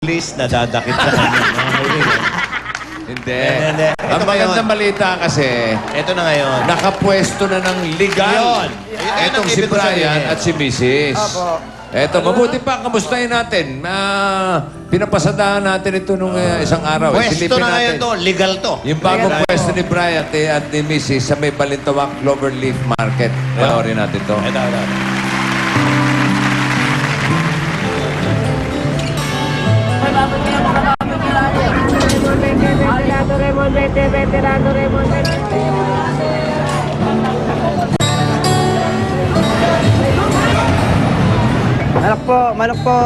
Please, nadadakit sa kanya. Hindi. Hindi. Ang magandang balita kasi, Ito na ngayon. nakapwesto na ng legal. Yun. Etong ang si ibig ko Brian sabihin. at si Mrs. Opo. Eto, mabuti pa, kamustahin natin. Pinapasadahan natin ito nung isang araw. Pwesto Silipin na ngayon natin. to. Legal to. Yung bagong pwesto ni Brian at ni Mrs. sa may Balintawak Cloverleaf Market. Panoorin natin to. Ito. Manok po, manok po.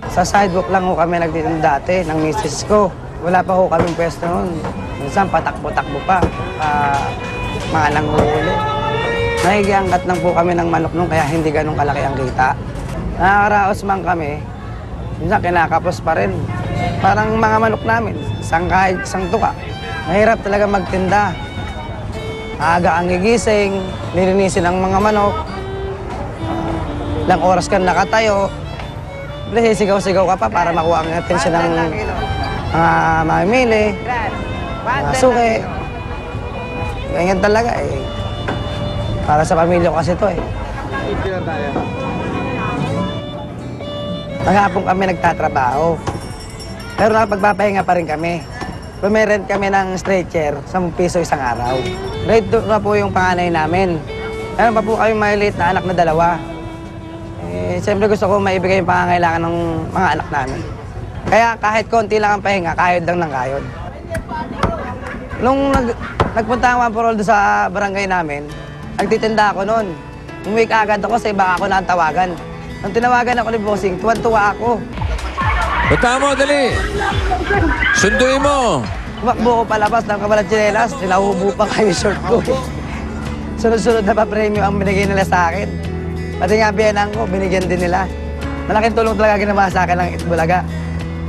Sa sidewalk lang ho kami nagtitinda dati ng misis ko. Wala pa ho kaming pwesto noon. Minsan patakbo-takbo pa. Mga nanguhuli. Nahigiangkat lang po kami ng manok noon kaya hindi ganun kalaki ang kita. Nakakaraos man kami. Minsan kinakapos pa rin. Parang mga manok namin. Isang kahit, isang tuka. Mahirap talaga magtinda. Aga ang gigising, nilinisin ang mga manok. Ilang oras ka nakatayo. Sigaw-sigaw ka pa para makuha ang atensyon ng mga mamimili, mga suki. Ganyan talaga eh. Para sa pamilya ko kasi ito eh. Maghapon kami nagtatrabaho. Pero napagpapahinga pa rin kami. Pumirent kami ng stretcher, 10 piso isang araw. Grade 2 na po yung panganay namin. Meron pa po kami maliit na anak na 2. Siyempre gusto ko maibigay yung pangangailangan ng mga anak namin. Kaya kahit konti lang ang pahinga, kayod lang ng kayod. Nung nagpunta ang One for All sa barangay namin, nagtitinda ako noon. Umuwi ka agad ako sa iba ako natawagan. Nung tinawagan ako ni Bossing, tuwan-tuwa ako. Punta mo, dali. Sunduin mo. Tumakbo ko palabas ng kabalat tsinelas, nilahubo pa kayo short ko. Sunod-sunod na pa premyo ang binigay nila sa akin. Pati nga biyanang ko, binigyan din nila. Malaking tulong talaga ginawa sa akin ng Itbulaga.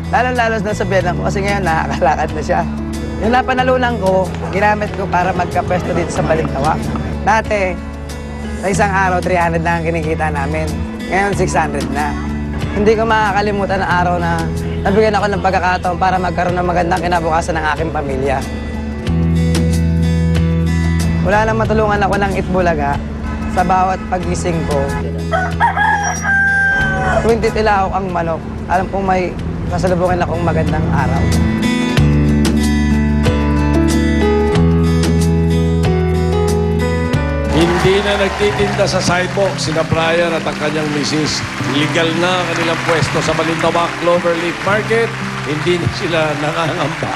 Lalo-lalo na sa biyanang ko kasi ngayon nakakalakad na siya. Yung napanalunan ko, ginamit ko para magkapwesto dito sa Balintawak. Dati, sa isang araw, 300 na ang kinikita namin. Ngayon, 600 na. Hindi ko makakalimutan ang araw na nabigyan ako ng pagkakataon para magkaroon ng magandang kinabukasan ng aking pamilya. Wala nang matulungan ako ng Itbulaga sa bawat pagising ko. Tuwing titilaok ang manok, alam kong may kasalubungan akong magandang araw. Hindi na nagtitinda sa sidewalk sina Brian at ang kanyang misis. Legal na ang kanilang pwesto sa Balintawak Cloverleaf Market. Hindi na sila nangangamba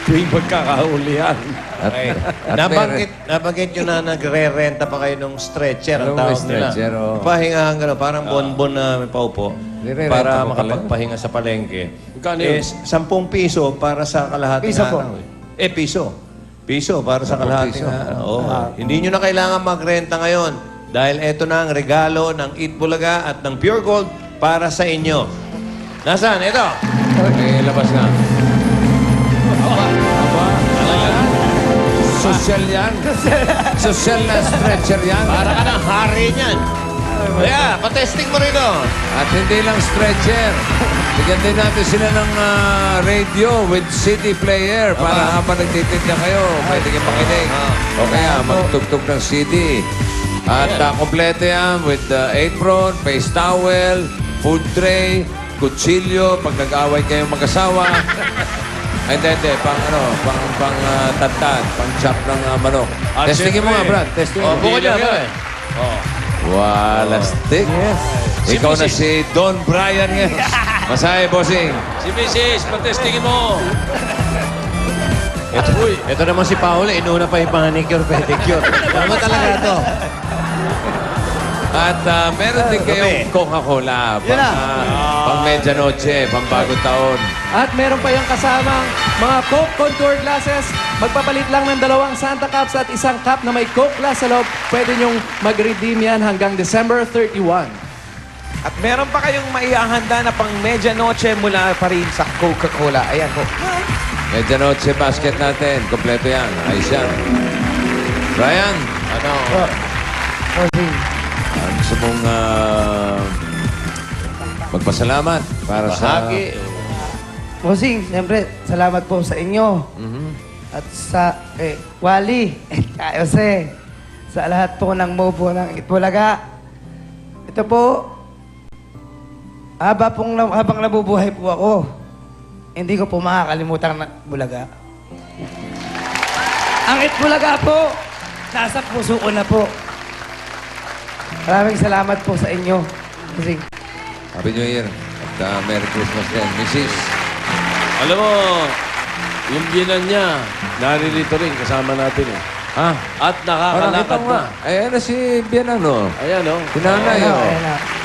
tuwing magkakahulihan. Okay. Nabanggit nyo na nagre-renta pa kayo ng stretcher. Ang Alam mo, tawag nila. stretcher, oo. Pahingahan gano'n, parang bonbon na may paupo. Nire-renta Para mo pala. makapagpahinga sa palengke. Magkano yun? 10 piso para sa kalahating Piso po. araw. Piso. Piso para sa kalahating piso. araw. Oo. Hindi nyo na kailangan magrenta ngayon. Dahil eto na ang regalo ng Itbulaga at ng Pure Gold para sa inyo. Nasaan? Ito. Labas na. Social yan. Social na stretcher yan. Para ka ng hari niyan. Kaya, patesting mo rin doon. At hindi lang stretcher. Bigyan din natin sila ng radio with CD player para habang nagtitinda kayo, pwede kayo makinig. O kaya magtugtog ng CD. At kompleto yan with apron, face towel, food tray, kutsilyo, pag nag-away kayong mag-asawa. Ay, hindi. Pang tantad, pang chop ng manok. At Testingin mo nga, syempre, Brad. Testingin mo. Buko dyan, pare. Wala stick. Yes. Ikaw na Mrs. si Don Brian ngayon. Masahe, bossing. Si misis, patestingin mo. Ito naman si Paolo, inuna pa yung manicure, pedicure. Tama talaga to. At meron din kayong Coca-Cola Yun na. pang medianoche, pang bagong taon. At meron pa yung kasamang mga Coke Contour glasses. Magpapalit lang ng 2 Santa Cups at 1 cup na may Coke glass sa loob. Pwede nyong mag-redeem yan hanggang December 31. At meron pa kayong maihahanda na pang medianoche mula pa rin sa Coca-Cola. Ayan po. Medianoche basket natin. Kompleto yan. Ayos yan. Brian, Ano? Bossing. Gusto mong magpasalamat para sa... Bahagi. Bossing, siyempre, salamat po sa inyo. At sa Wally, Jose, sa lahat po ng mobo ng Itbulaga. Ito po, habang nabubuhay po ako, hindi ko po makakalimutan ng Bulaga. Ang Itbulaga po, nasa puso ko na po. Maraming salamat po sa inyo. Bossing. Happy New Year. At Merry Christmas din. Mrs. Alam mo, yung binan niya, naririto rin, kasama natin eh. Ha? At Parang nakakalakad kita nga. na. Ayan na si Bianano. Ayan, oh. Sinanay, oh.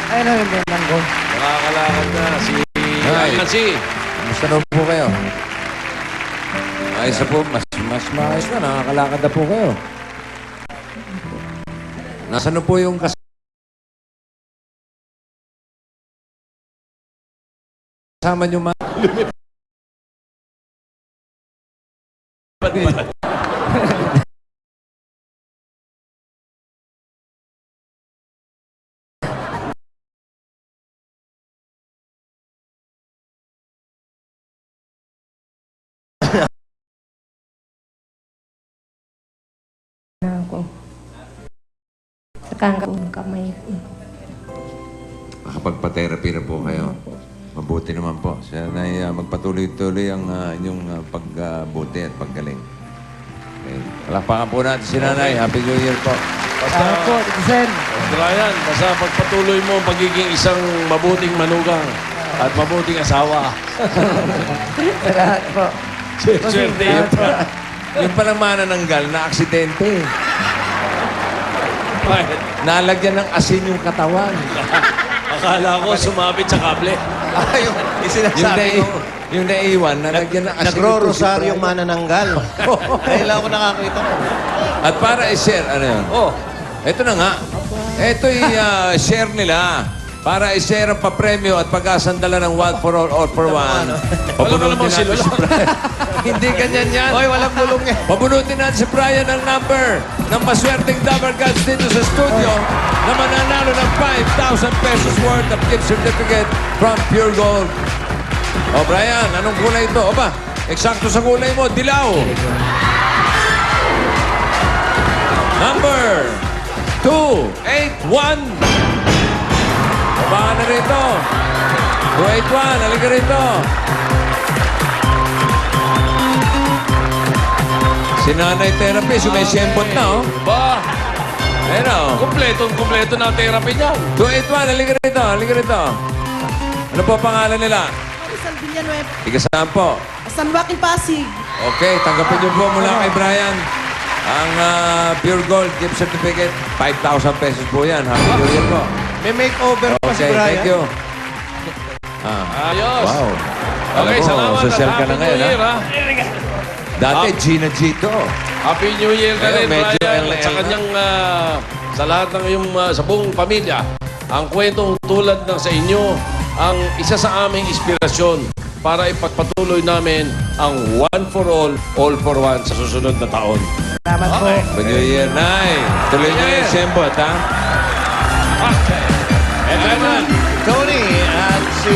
Ayun na yung bilang ko. Nakakalakad na. Si Hi. Nancy. Kamusta na po kayo? Ayos na po. Mas maayos na. Nakakalakad na po kayo. Nasaan na po yung kasama nyo ma... na ako. Nakangapong kamay ko. Nakapagpa-therapy na po kayo. Mabuti naman po. Sana ay magpatuloy-tuloy ang inyong pagbuti at paggaling. Okay. Palakpakan po natin si Nanay. Happy New Year po. Salamat po, Tito Sen. Brian, basta pagpatuloy mo ang pagiging isang mabuting manugang at mabuting asawa. Salamat po. Swerte yun. Yung palang manananggal na aksidente. Bakit? Nalagyan ng asin yung katawan. Akala ko sumabit sa kable. Yung sinasabi ko. Yung naiwan, nalagyan ng asin. Nagro-rosaryong manananggal. Kailan ko nakakita ko. At para i-share, ano yun? Oh, Ito na nga. Ito'y share nila. Para i-share ang papremyo at pagkasandala ng one for all for one. Wala namang natin sila. si Brian. Hindi ganyan yan. Hoy, walang bulong eh. Pabunutin natin si Brian ang number ng maswerteng Dabber Gods dito sa studio na mananalo ng 5,000 pesos worth of gift certificate from Pure Gold. O Brian, anong kulay ito? O ba, eksakto sa kulay mo, dilaw. Number 281. Baka na rito. 281, halika rito. Si Nanay Therapy, sumesempot na, oh. Ba, Ayun, oh. kumpleto na ang therapy niya. 281, halika rito, halika rito. Ano po pangalan nila? San Villanueva, Tiga saan po? San Joaquin, Pasig. Okay, tanggapin niyo po mula kay Brian ang Pure Gold gift certificate. 5,000 pesos po yan. Happy New Year po. May makeover pa si Okay, Brian. thank you. Ayos. Wow. Okay, Alam mo, salamat. social ka na Happy ngayon, New Year, ha? Dati, Gina G to. Happy New Year ka Ngayon, rin, medyo Brian. LL At sa na. kanyang, sa lahat ng iyong, sa buong pamilya, ang kwentong tulad ng sa inyo, ang isa sa aming inspirasyon para ipagpatuloy namin ang one for all for one sa susunod na taon. Salamat po. Happy New Year, Nay. Tuloy niyo yung sembot, ha? Okay. And naman, Tony at si...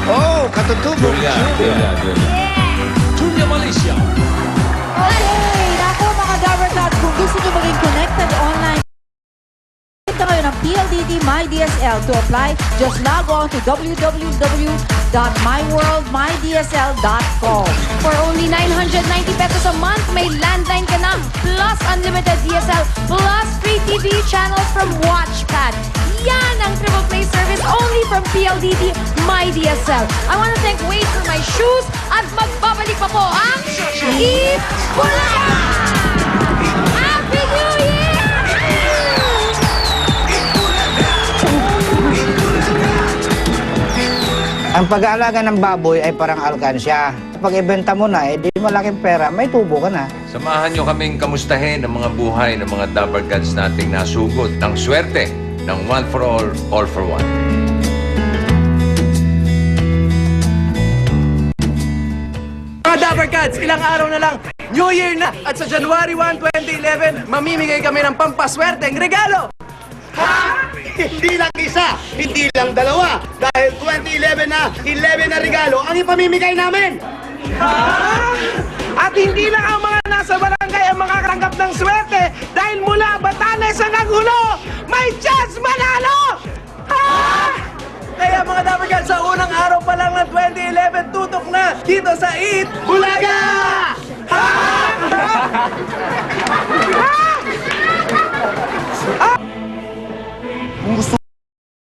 Oh, katutubo. Julia. Julia Malicia. Okay, nako mga Dabber Gods, kung gusto nyo maging connected online, ito ngayon ang PLDT MyDSL. To apply, just log on to www.myworldmydsl.com. For only 990 pesos a month, may landline ka na, plus unlimited DSL, plus free TV channels from WatchPad. Yan ang triple play service only from PLDT MyDSL. I want to thank Wait for my shoes at magbabalik pa po ang Itbulaga! Happy New Year! Ang pag-aalaga ng baboy ay parang alkansya. Kapag ibenta mo na, di malaking pera, may tubo ka na. Samahan nyo kaming kamustahin ang mga buhay ng mga Dabber Gods nating nasugot ng swerte ng one for all for one. Mga Dabber Gods, ilang araw na lang, New Year na! At sa January 1, 2011, mamimigay kami ng pampaswerteng regalo! Hindi lang isa, hindi lang dalawa. Dahil 2011 na, 11 na regalo ang ipamimigay namin. At hindi lang ang mga nasa barangay ang makakaranggap ng swerte dahil mula Batanes hanggang Hulo, may chance manalo! Kaya mga Dapper Cats, sa unang araw pa lang ng 2011, tutok na dito sa Eat Bulaga!